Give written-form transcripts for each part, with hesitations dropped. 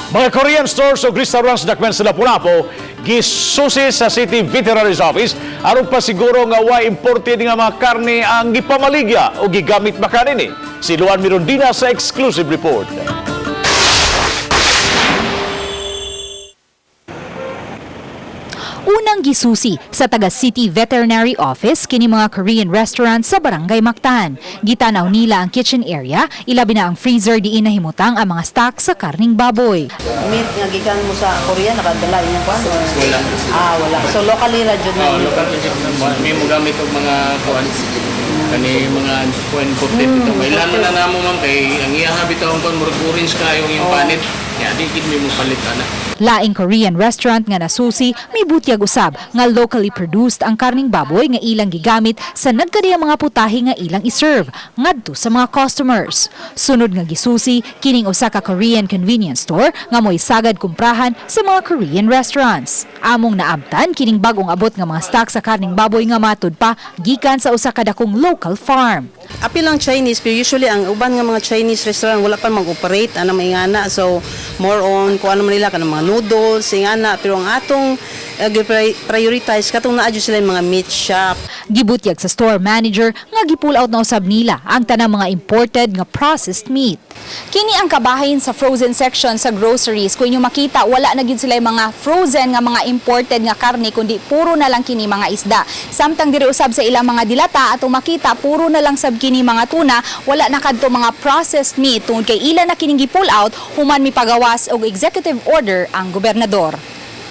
Mga Korean stores o restaurants dakmen sa Lapu-Lapu gisusi sa City Veterinaries Office aron pa siguro nga wa imported nga mga karne ang gipamaligya o gigamit makanini. Si Luan Mirondina sa exclusive report. Unang gisusi sa taga City Veterinary Office kini mga Korean restaurant sa Barangay Mactan. Gitanaw nila ang kitchen area, ilabi na ang freezer diin nahimutang ang mga stock sa karning baboy. Meat nga gikan mo sa Korea nakadala inyong kuan? Wala. Wala. So locally ra jud na. Local may mo gamit og mga kuan kani mga kuan imported ito. Kailan na namo man kay ang iyaha bitaw kuan murag orange kayo yung panit. Ya di gid mo palit ana. Laing Korean restaurant nga nasusi, may butyag usab nga locally produced ang karning baboy nga ilang gigamit sa nagkadiyang mga putahe nga ilang iserve ngadto sa mga customers. Sunod nga gisusi kining usa ka Korean convenience store nga mo'y sagad kumprahan sa mga Korean restaurants. Among naabtan kining bagong abot nga mga stock sa karning baboy nga matud pa gikan sa usa ka dakong local farm. Apil lang Chinese pero usually ang uban nga mga Chinese restaurant wala pa mag-operate ana maingana so more on kuan man nila kanang mga noodles ingana pero ang atong prioritize katong naa jud sila yung mga meat shop. Gibutyag sa store manager nga gipull out na usab nila ang tanang mga imported nga processed meat. Kini ang kabahin sa frozen section sa groceries. Kung inyo makita, wala na gid sila yung mga frozen nga mga imported nga karne kundi puro na lang kini mga isda. Samtang diri usab sa ilang mga dilata atong makita puro na lang sab kini mga tuna, wala na kadto mga processed meat tungod kay ila na kining gipull out human mipagawas og executive order ang gobernador.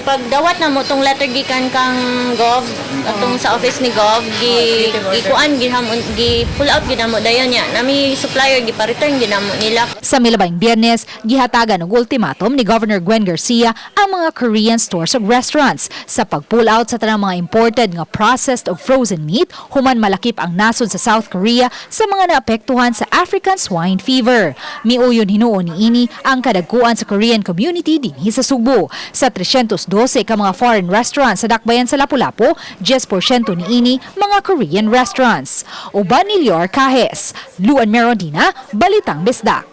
Pag dawat na mo tong letter gikan kang Gov atong sa office ni Gov gikuan gi pull out ginamo dayon ya nami supplier gi pa-return ginamo nila. Sa milabayng Biyernes, gihatagan og ultimatum ni Governor Gwen Garcia ang mga Korean stores ug restaurants sa pag-pull out sa tanang mga imported nga processed ug frozen meat human malakip ang nasod sa South Korea sa mga naapektuhan sa African swine fever. Miuyon hinuon niini ang kadagkuan sa Korean community dinhi sa Subo. Sa 312 ka mga foreign restaurants sa dakbayan sa Lapu-Lapu, 10% niini mga Korean restaurants. Uban ni Lior Cajes, Luan Mirondina, Balitang Bisdak.